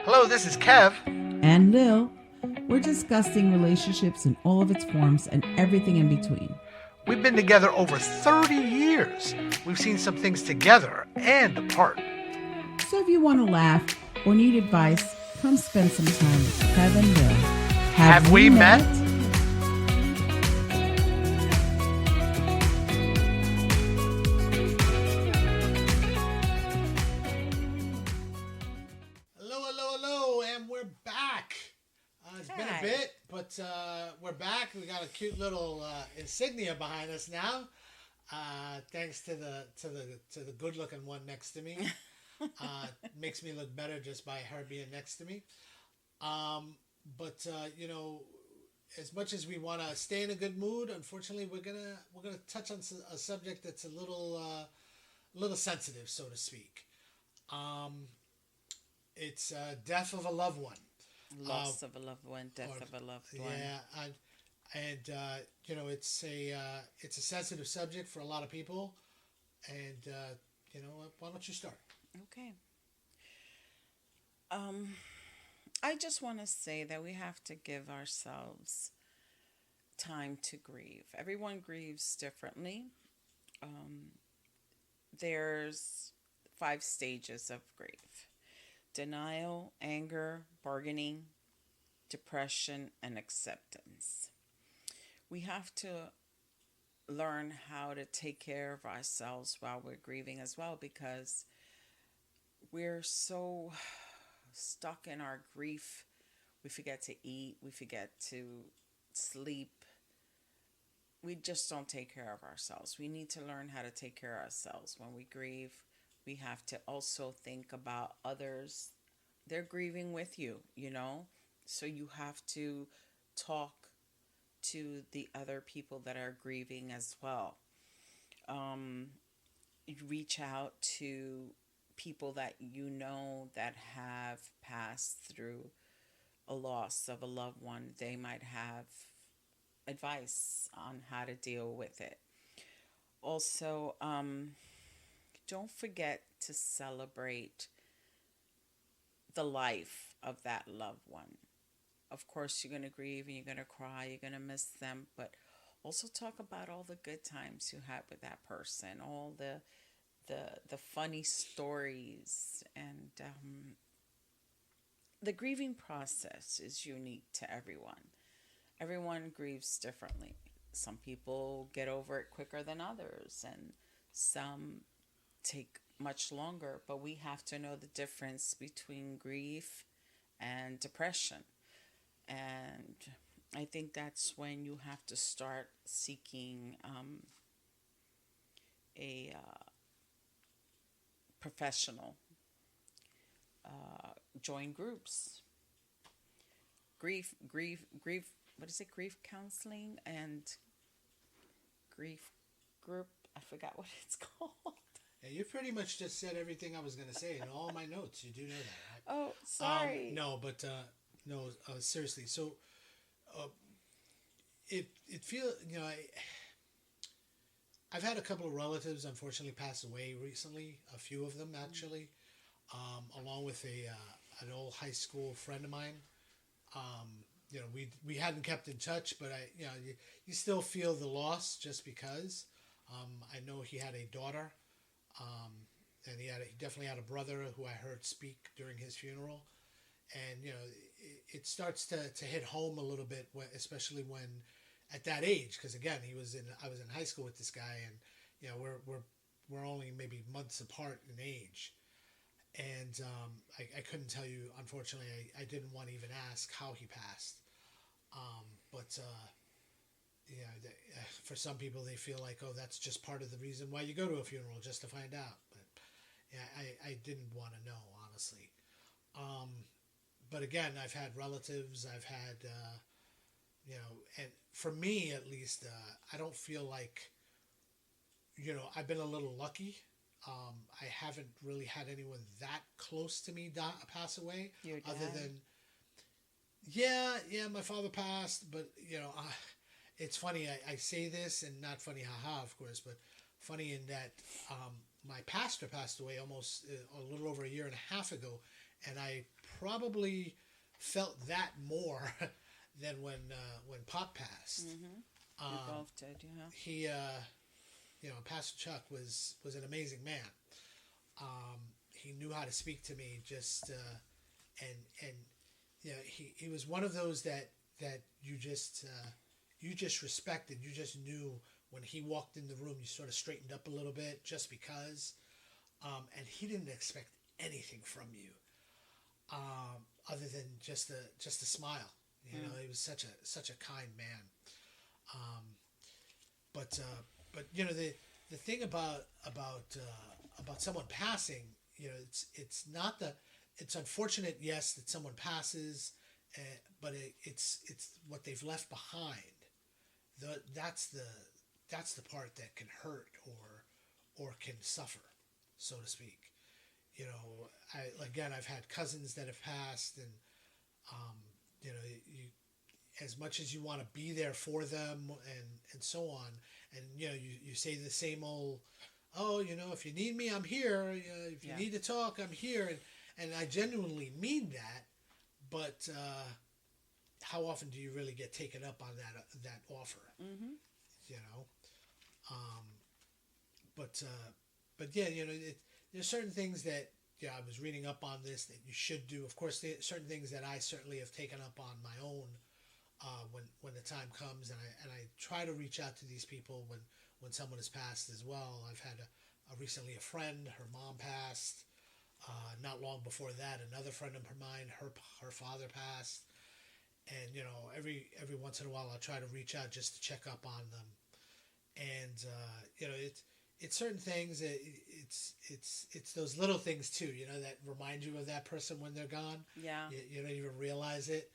Hello, this is Kev. And Lil. We're discussing relationships in all of its forms and everything in between. We've been together over 30 years. We've seen some things together and apart. So if you want to laugh or need advice, come spend some time with Kev and Lil. Have we met? Hello, and we're back. It's been a bit, but we're back. We got a cute little insignia behind us now, thanks to the good-looking one next to me. Makes me look better just by her being next to me. But as much as we want to stay in a good mood, unfortunately, we're gonna touch on a subject that's a little sensitive, so to speak. It's death of a loved one. Loss of a loved one, death of a loved one. Yeah, it's a sensitive subject for a lot of people, and why don't you start? Okay. I just want to say that we have to give ourselves time to grieve. Everyone grieves differently. There's 5 stages of grief: denial, anger, bargaining, depression, and acceptance. We have to learn how to take care of ourselves while we're grieving as well, because we're so stuck in our grief. We forget to eat, we forget to sleep. We just don't take care of ourselves. We need to learn how to take care of ourselves. When we grieve, we have to also think about others. They're grieving with you, So you have to talk to the other people that are grieving as well. You reach out to people that that have passed through a loss of a loved one. They might have advice on how to deal with it. Also, don't forget to celebrate the life of that loved one. Of course, you're going to grieve and you're going to cry, you're going to miss them, but also talk about all the good times you had with that person, all the funny stories, and the grieving process is unique to everyone. Everyone grieves differently. Some people get over it quicker than others, and some take much longer, but we have to know the difference between grief and depression. And I think that's when you have to start seeking a professional. Join groups. Grief. What is it? Grief counseling and grief group. I forgot what it's called. Yeah, you pretty much just said everything I was going to say in all my notes. You do know that, right? Oh, sorry. Seriously. So, it feels I've had a couple of relatives unfortunately pass away recently. A few of them actually, along with an old high school friend of mine. We hadn't kept in touch, but you still feel the loss just because. I know he had a daughter. And he definitely had a brother who I heard speak during his funeral, and it starts to hit home a little bit, especially when at that age, because again I was in high school with this guy, and we're only maybe months apart in age, and I couldn't tell you, unfortunately. I didn't want to even ask how he passed, but. For some people, they feel like, oh, that's just part of the reason why you go to a funeral, just to find out. But I didn't want to know, honestly. But again, I've had relatives, I've had, and for me at least, I don't feel like, I've been a little lucky. I haven't really had anyone that close to me pass away. Your dad? Other than, yeah, my father passed, but, it's funny, I say this, and not funny, haha, of course, but funny in that my pastor passed away almost a little over a year and a half ago, and I probably felt that more than when Pop passed. We both did, yeah. He, Pastor Chuck was an amazing man. He knew how to speak to me, just and he was one of those that you just respected. You just knew when he walked in the room, you sort of straightened up a little bit, just because. And he didn't expect anything from you, other than just a smile. He was such a kind man. But the thing about someone passing, it's not it's unfortunate, yes, that someone passes, but it's what they've left behind. That's the part that can hurt or can suffer, so to speak. I've had cousins that have passed, and you, as much as you want to be there for them and so on, and you say the same old, oh, if you need me, I'm here. If you need to talk, I'm here, and I genuinely mean that. But how often do you really get taken up on that offer? Mm-hmm. But yeah, there's certain things that I was reading up on this that you should do. Of course, there are certain things that I certainly have taken up on my own when the time comes, and I try to reach out to these people when someone has passed as well. I've had recently a friend, her mom passed. Not long before that, another friend of mine, her father passed, and every once in a while I'll try to reach out just to check up on them, and it's certain things. It's those little things too, that remind you of that person when they're gone. Yeah. You don't even realize it.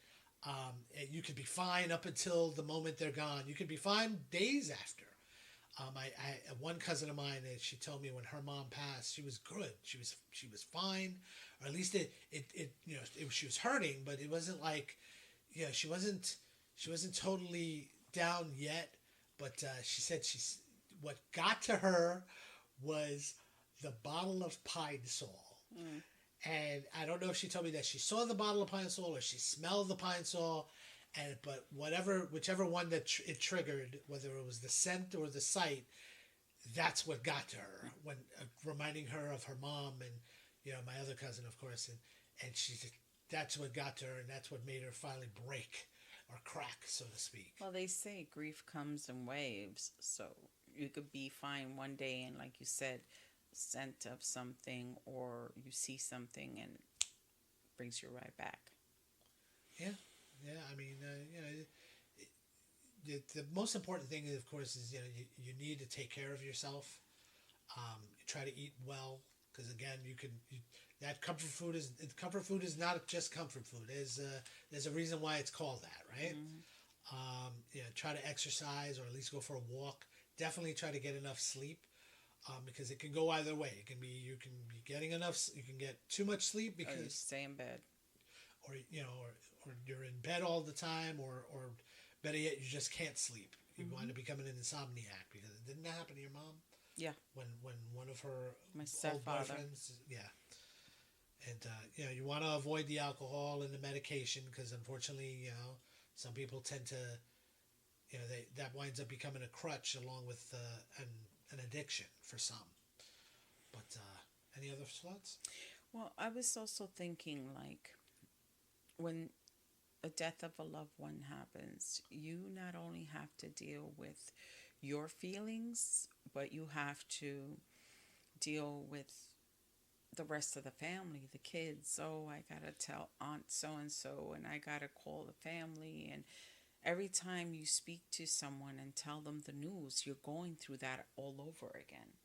You could be fine up until the moment they're gone. You could be fine days after. I one cousin of mine, she told me when her mom passed, she was good. She was fine, or at least she was hurting, but it wasn't like, she wasn't totally down yet. But she said what got to her was the bottle of Pine Sol. Mm. And I don't know if she told me that she saw the bottle of Pine Sol or she smelled the Pine Sol, but whichever one that it triggered, whether it was the scent or the sight, that's what got to her, when reminding her of her mom and my other cousin, of course, and that's what got to her, and that's what made her finally break or crack, so to speak. Well, they say grief comes in waves, so you could be fine one day, and like you said, scent of something, or you see something and it brings you right back. Yeah. I mean, the most important thing, of course, is you need to take care of yourself. You try to eat well, because again, that comfort food is not just comfort food. There's a reason why it's called that, right? Mm-hmm. Try to exercise, or at least go for a walk. Definitely try to get enough sleep, because it can go either way. You can be getting enough. You can get too much sleep because you stay in bed, or you're in bed all the time, or better yet, you just can't sleep. You mm-hmm. wind up becoming an insomniac, because didn't that happen to your mom? Yeah. When one of her my old stepfather. boyfriends, yeah. And you want to avoid the alcohol and the medication, because unfortunately, some people tend to, that winds up becoming a crutch along with an addiction for some. But any other thoughts? Well, I was also thinking, like, when a death of a loved one happens, you not only have to deal with your feelings, but you have to deal with the rest of the family, the kids. Oh, I gotta tell Aunt so-and-so, and I gotta call the family. And every time you speak to someone and tell them the news, you're going through that all over again.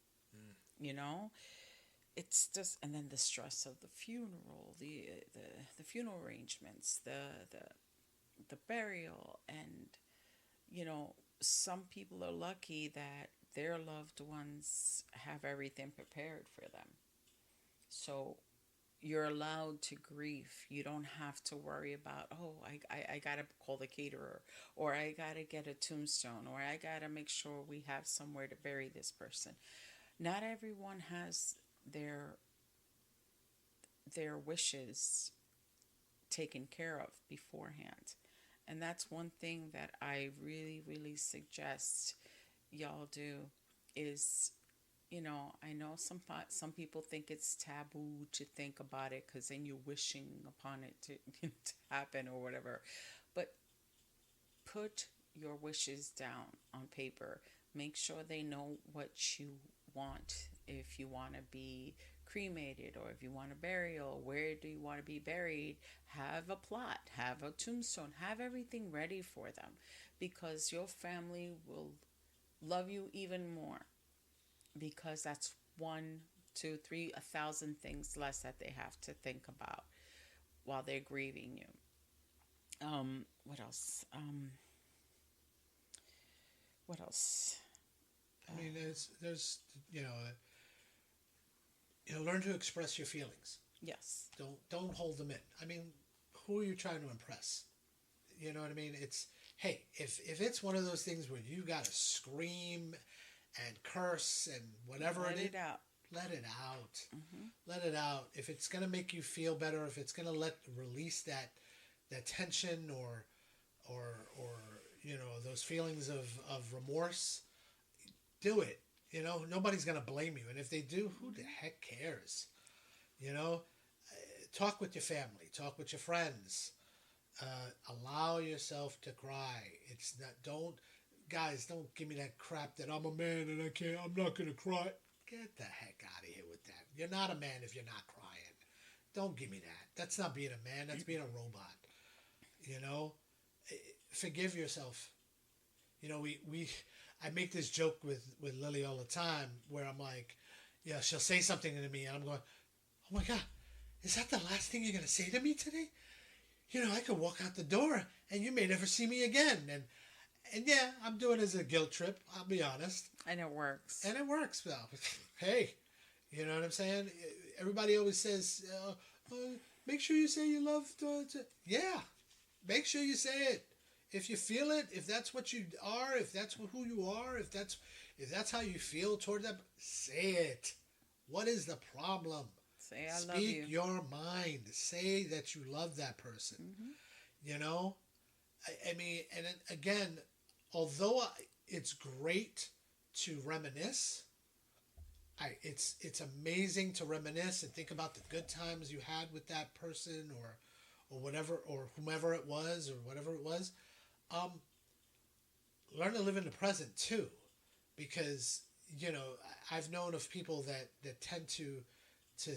It's just, and then the stress of the funeral, the funeral arrangements, the burial, and some people are lucky that their loved ones have everything prepared for them. So you're allowed to grieve. You don't have to worry about, I got to call the caterer, or I got to get a tombstone, or I got to make sure we have somewhere to bury this person. Not everyone has their wishes taken care of beforehand. And that's one thing that I really, really suggest y'all do is, I know some people think it's taboo to think about it because then you're wishing upon it to, to happen or whatever. But put your wishes down on paper. Make sure they know what you want. If you want to be cremated or if you want a burial, where do you want to be buried? Have a plot, have a tombstone, have everything ready for them because your family will love you even more because that's one, two, three, 1,000 things less that they have to think about while they're grieving you. What else? What else? I mean, there's learn to express your feelings. Yes. Don't hold them in. I mean, who are you trying to impress? You know what I mean? It's, hey, if it's one of those things where you gotta scream and curse and whatever Let it out. let it out. Mm-hmm. Let it out. If it's gonna make you feel better, if it's gonna release that tension or those feelings of remorse, do it. Nobody's gonna blame you, and if they do, who the heck cares? Talk with your family, talk with your friends. Allow yourself to cry. It's not. Don't give me that crap that I'm a man and I'm not gonna cry. Get the heck out of here with that. You're not a man if you're not crying. Don't give me that. That's not being a man. That's being a robot. Forgive yourself. I make this joke with Lily all the time where I'm like, yeah, she'll say something to me and I'm going, oh my God, is that the last thing you're going to say to me today? I could walk out the door and you may never see me again. And yeah, I'm doing it as a guilt trip, I'll be honest. And it works. Well, hey, you know what I'm saying? Everybody always says, make sure you say you love yeah, make sure you say it. If you feel it, if that's what you are, if that's who you are, if that's how you feel toward them, say it. What is the problem? Say I love you. Speak your mind. Say that you love that person. Mm-hmm. I mean, and again, although it's great to reminisce, it's amazing to reminisce and think about the good times you had with that person or whatever or whomever it was or whatever it was. Learn to live in the present too, because I've known of people that tend to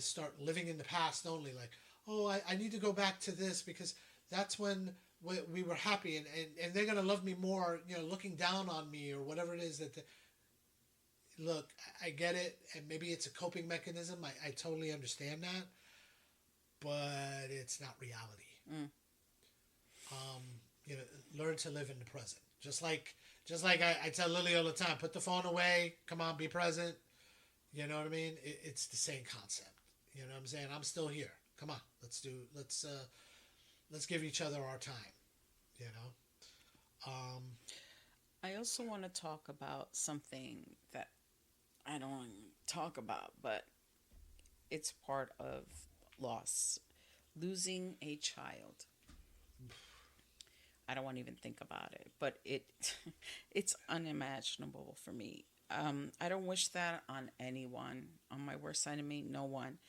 start living in the past only, like, oh, I need to go back to this because that's when we were happy and they're gonna love me more, looking down on me or whatever it is look, I get it, and maybe it's a coping mechanism. I totally understand that, but it's not reality. Learn to live in the present. Just like I tell Lily all the time, put the phone away. Come on, be present. You know what I mean? It's the same concept. You know what I'm saying? I'm still here. Come on, let's give each other our time. I also want to talk about something that I don't want to talk about, but it's part of loss. Losing a child. I don't want to even think about it, but it's unimaginable for me. I don't wish that on anyone, on my worst enemy, no one.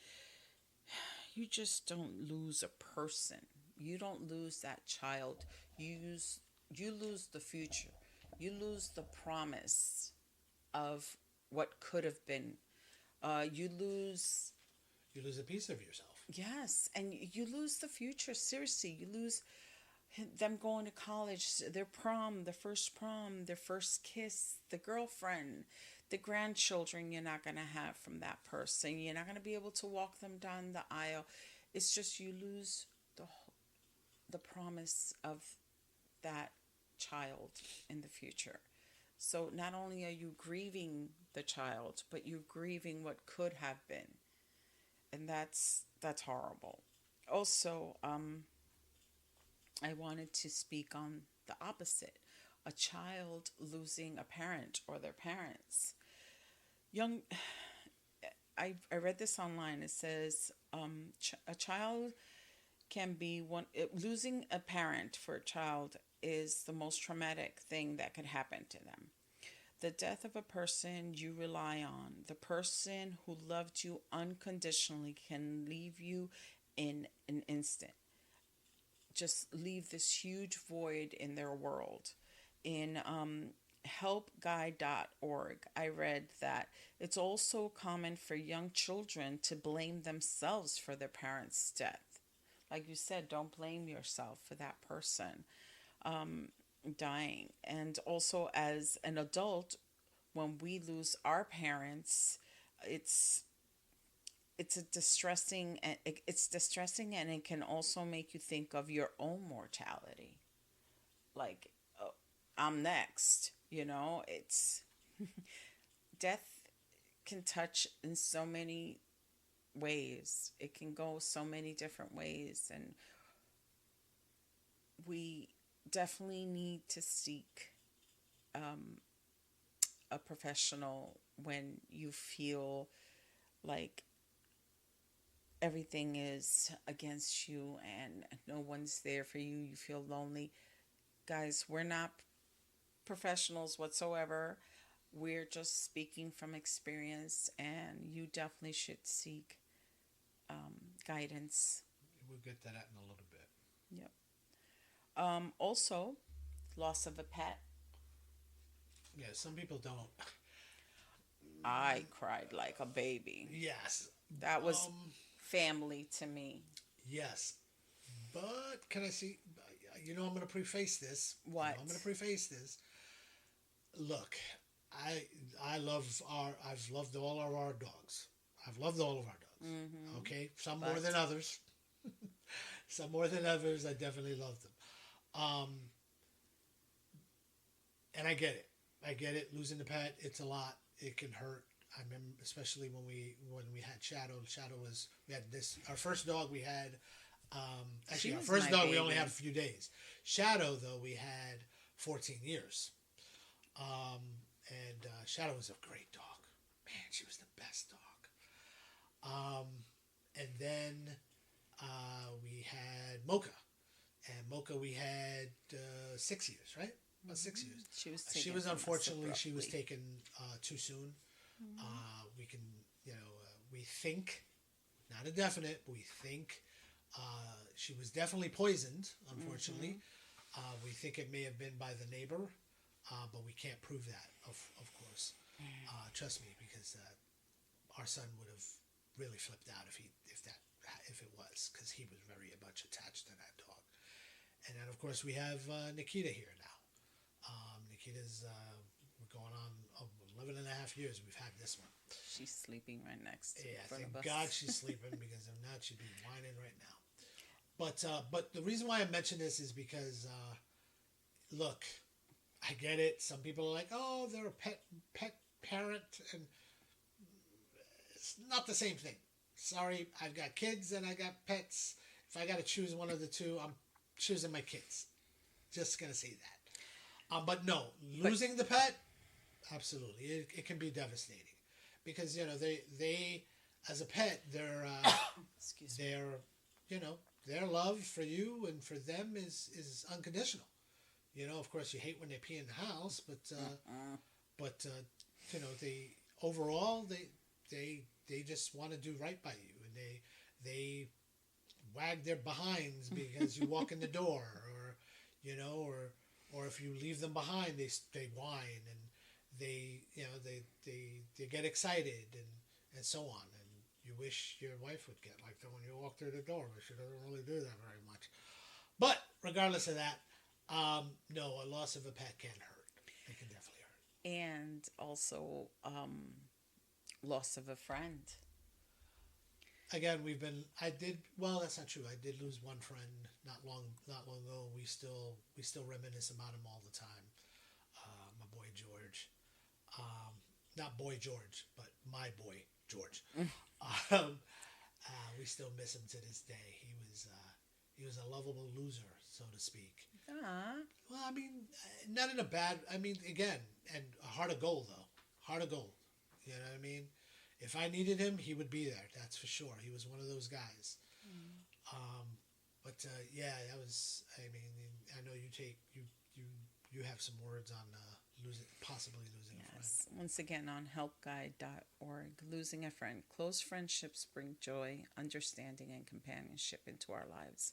You just don't lose a person. You don't lose that child. You lose the future. You lose the promise of what could have been. You lose a piece of yourself. Yes, and you lose the future. Seriously, you lose them going to college, their prom, their first kiss, the girlfriend, the grandchildren you're not going to have from that person. You're not going to be able to walk them down the aisle. It's just you lose the promise of that child in the future. So not only are you grieving the child, but you're grieving what could have been. And that's horrible. Also, I wanted to speak on the opposite. A child losing a parent or their parents. I read this online. It says a child can be losing a parent for a child is the most traumatic thing that could happen to them. The death of a person you rely on, the person who loved you unconditionally, can leave you in an instant. Just leave this huge void in their world. In helpguide.org, I read that it's also common for young children to blame themselves for their parents' death. Like you said, don't blame yourself for that person dying. And also, as an adult, when we lose our parents, it's it's distressing, and it can also make you think of your own mortality. Like, oh, I'm next. It's death can touch in so many ways. It can go so many different ways, and we definitely need to seek a professional when you feel like everything is against you and no one's there for you. You feel lonely. Guys, we're not professionals whatsoever. We're just speaking from experience, and you definitely should seek guidance. We'll get to that in a little bit. Yep. Also, loss of a pet. Yeah, some people don't. I cried like a baby. Yes. That was family to me. Yes. But can I see? I'm going to preface this. What? I'm going to preface this. Look, I've loved all of our dogs. I've loved all of our dogs. Mm-hmm. Okay, some more than others. Some more than others. I definitely love them. And I get it. Losing the pet, it's a lot. It can hurt. I remember, especially when we had Shadow. We had our first dog we had. Actually, our first dog we only had a few days. Shadow, though, we had 14 years. And Shadow was a great dog. Man, she was the best dog. And then we had Mocha. And Mocha we had 6 years, right? About 6 years. She was unfortunately, she was taken too soon. We can, we think, not a definite, but we think she was definitely poisoned, unfortunately. We think it may have been by the neighbor, but we can't prove that, of course. Trust me, because our son would have really flipped out if it was, because he was very much attached to that dog. And then, of course, we have Nikita here now. Nikita's, we're going on 11 and a half years we've had this one. She's sleeping right next to thank God she's sleeping, because if not, she'd be whining right now. But the reason why I mention this is because, look, I get it. Some people are like, oh, they're a pet parent, and it's not the same thing. Sorry, I've got kids and I got pets. If I got to choose one of the two, I'm choosing my kids. Just gonna say that. But no, losing the pet, absolutely, it can be devastating, because they as a pet, their their love for you and for them is unconditional. Of course, you hate when they pee in the house, but they overall they just want to do right by you, and they wag their behinds because you walk in the door, or if you leave them behind, they whine, and they get excited, and so on, and you wish your wife would get like that when you walk through the door, but she doesn't really do that very much. But regardless of that, no, a loss of a pet can hurt. It can definitely hurt. And also, loss of a friend. Again, that's not true. I did lose one friend not long ago. We still reminisce about him all the time. My boy George. Not boy George, but my boy George. We still miss him to this day. He was a lovable loser, so to speak. Well, I mean, not in a bad. I mean, again, and a heart of gold though. Heart of gold. You know what I mean? If I needed him, he would be there. That's for sure. He was one of those guys. But yeah, that was. I mean, I know you have some words on possibly losing a friend. Yes. Once again, on helpguide.org, losing a friend. Close friendships bring joy, understanding, and companionship into our lives.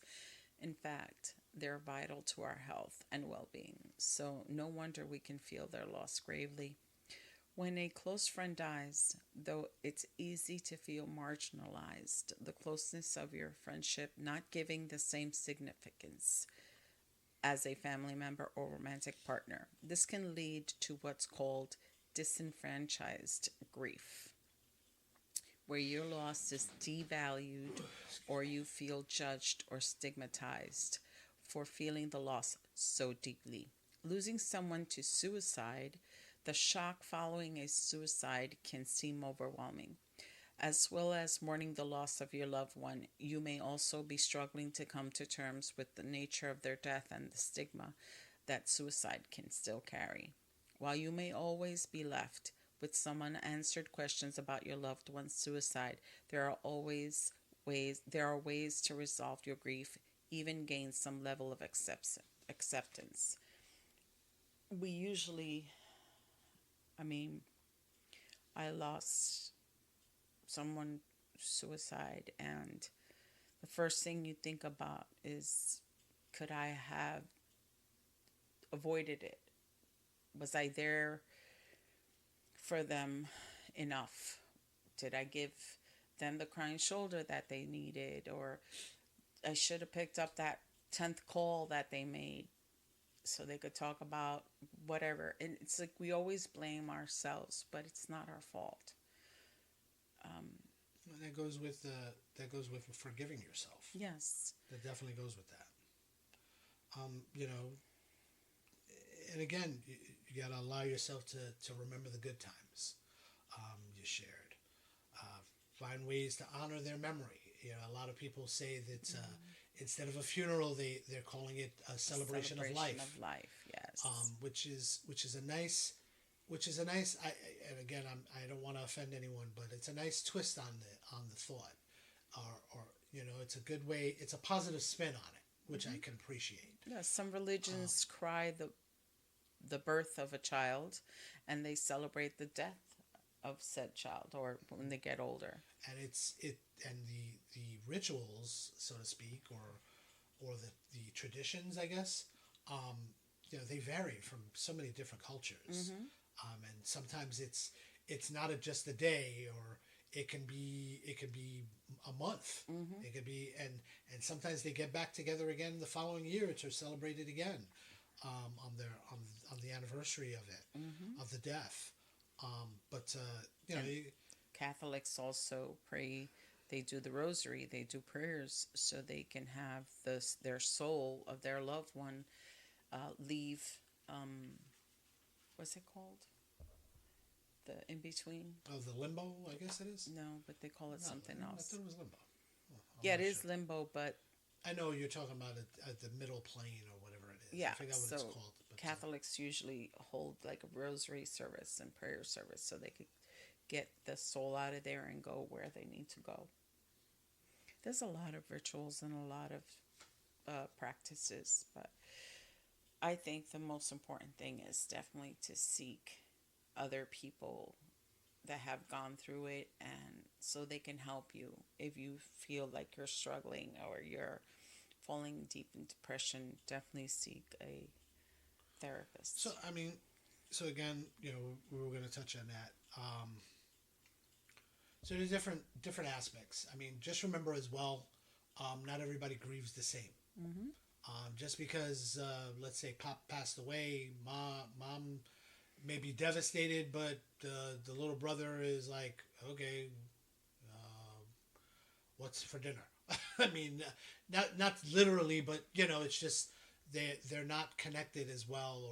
In fact, they're vital to our health and well being, so no wonder we can feel their loss gravely. When a close friend dies, though it's easy to feel marginalized, the closeness of your friendship not giving the same significance as a family member or romantic partner. This can lead to what's called disenfranchised grief, where your loss is devalued or you feel judged or stigmatized for feeling the loss so deeply. Losing someone to suicide, the shock following a suicide can seem overwhelming. As well as mourning the loss of your loved one, you may also be struggling to come to terms with the nature of their death and the stigma that suicide can still carry. While you may always be left with some unanswered questions about your loved one's suicide, there are ways to resolve your grief, even gain some level of acceptance. We usually, I mean, I lost someone suicide, and the first thing you think about is, could I have avoided it? Was I there for them enough? Did I give them the crying shoulder that they needed? Or I should have picked up that 10th call that they made so they could talk about whatever. And it's like we always blame ourselves, but it's not our fault. Well, that goes with forgiving yourself. Yes. That definitely goes with that. You know, and again, you got to allow yourself to remember the good times you shared. Find ways to honor their memory. You know, a lot of people say that instead of a funeral, they're calling it a celebration of life. Of life, yes. Which is a nice. And again, I don't want to offend anyone, but it's a nice twist on the thought, or you know, it's a good way. It's a positive spin on it, which I can appreciate. Yeah, some religions cry the birth of a child, and they celebrate the death of said child, or when they get older. And the rituals, so to speak, or the traditions, I guess, you know, they vary from so many different cultures. And sometimes it's not just a day, or it can be a month. It could be, and sometimes they get back together again the following year to celebrate it again, on the anniversary of it, of the death. But you know, Catholics also pray. They do the rosary. They do prayers so they can have their soul of their loved one leave. What's it called? The in between. Oh, the limbo, I guess it is. No, but they call it something I else. thought it was limbo. Yeah, it is limbo, but I know you're talking about it at the middle plane or whatever it is. yeah. I forgot what it's called. But, Catholics usually hold like a rosary service and prayer service so they could get the soul out of there and go where they need to go. There's a lot of rituals and a lot of practices, but I think the most important thing is definitely to seek other people that have gone through it, and so they can help you if you feel like you're struggling or you're falling deep in depression. Definitely seek a therapist. So I mean, so again, you know, we were going to touch on that. So there's different aspects. I mean, just remember as well, not everybody grieves the same. Just because, let's say, Pop passed away, mom may be devastated, but the little brother is like, okay, what's for dinner? I mean, not literally, but you know, it's just they're not connected as well,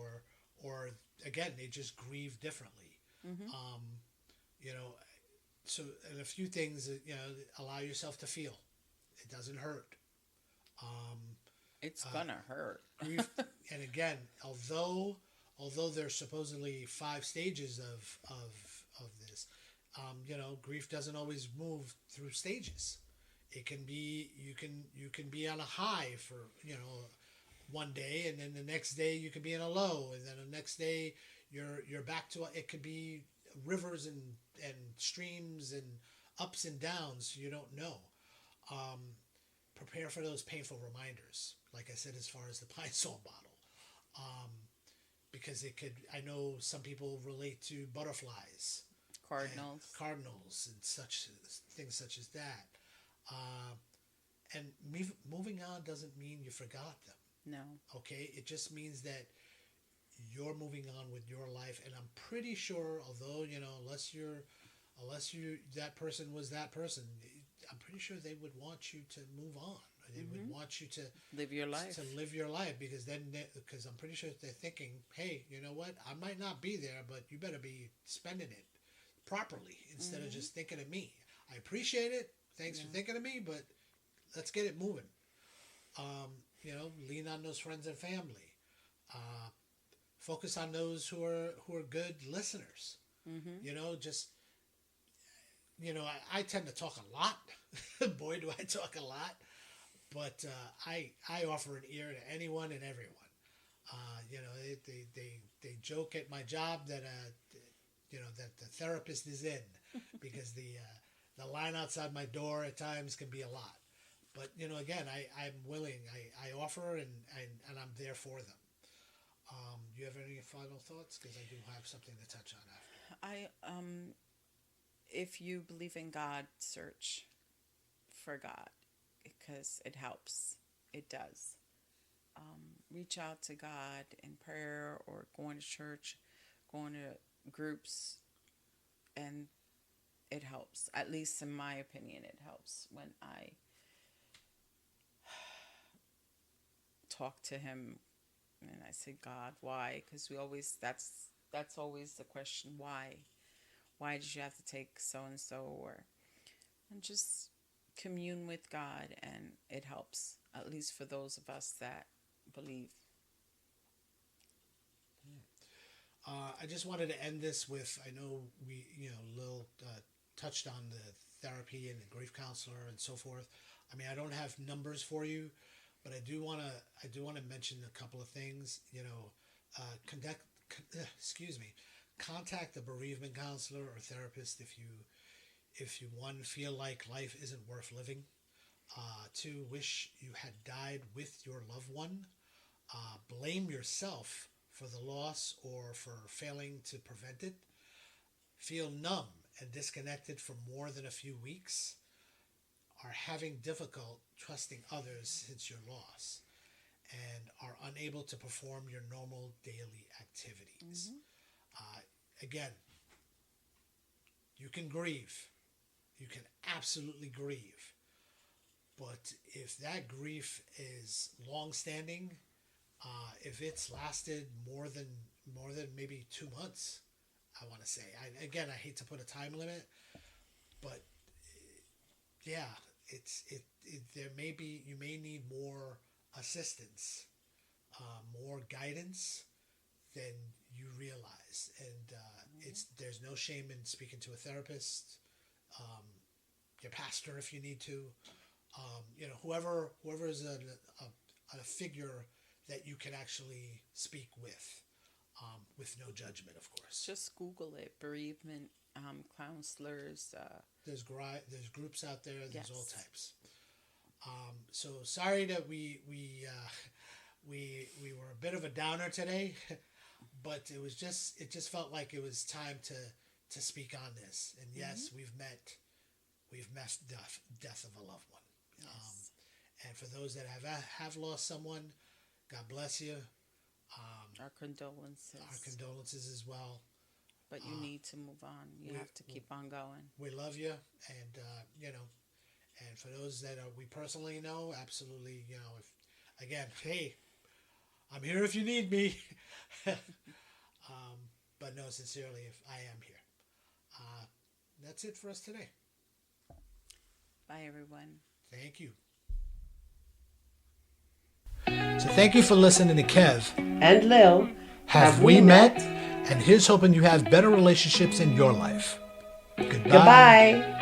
or again, they just grieve differently. You know, so and a few things that, you know, allow yourself to feel. It doesn't hurt. It's gonna hurt. Grief, and again, although there's supposedly 5 stages of this, you know, grief doesn't always move through stages. It can be you can be on a high for one day, and then the next day you could be in a low, and then the next day you're back to it. Could be rivers and streams and ups and downs. You don't know. Prepare for those painful reminders. Like I said, as far as the Pine Sol bottle, because it could. I know some people relate to butterflies, cardinals, and such things such as that. And moving on doesn't mean you forgot them. No. Okay, it just means that you're moving on with your life, and I'm pretty sure, although unless you that person was that person, I'm pretty sure they would want you to move on. They would want you to live your life. Because I'm pretty sure they're thinking, hey, you know what? I might not be there, but you better be spending it properly instead of just thinking of me. I appreciate it. Thanks for thinking of me, but let's get it moving. Lean on those friends and family. Focus on those who are good listeners. I tend to talk a lot. Boy, do I talk a lot. But I offer an ear to anyone and everyone. They joke at my job that that the therapist is in because the line outside my door at times can be a lot. But again, I'm willing. I offer and I'm there for them. Do you have any final thoughts? Because I do have something to touch on after. If you believe in God, search for God because it helps. It does. Reach out to God in prayer or going to church, going to groups, and it helps. At least in my opinion, it helps when I talk to Him and I say, God, why? Because that's always the question, why? Why did you have to take so-and-so? And just commune with God, and it helps, at least for those of us that believe. I just wanted to end this with, I know we, Lil touched on the therapy and the grief counselor and so forth. I mean, I don't have numbers for you, but I do want to mention a couple of things. Contact a bereavement counselor or therapist if you one, feel like life isn't worth living. Two, wish you had died with your loved one. Blame yourself for the loss or for failing to prevent it. Feel numb and disconnected for more than a few weeks. Are having difficult trusting others since your loss, and are unable to perform your normal daily activities. Again, you can grieve. You can absolutely grieve. But if that grief is long-standing, if it's lasted more than maybe 2 months, I want to say. I hate to put a time limit, but yeah, you may need more assistance, more guidance than you realize, and there's no shame in speaking to a therapist, your pastor if you need to, whoever is a figure that you can actually speak with no judgment, of course. Just Google it, bereavement counselors. There's groups out there. There's all types. So sorry that we were a bit of a downer today, but it just felt like it was time to speak on this. And yes, we've met death of a loved one. Yes. And for those that have lost someone, God bless you. Our condolences. Our condolences as well. But you need to move on. You have to keep on going. We love you, and and for those that we personally know, absolutely, hey, I'm here if you need me. But no, sincerely, if I am here. That's it for us today. Bye, everyone. Thank you. So thank you for listening to Kev and Lil. Have we met? And here's hoping you have better relationships in your life. Goodbye. Goodbye.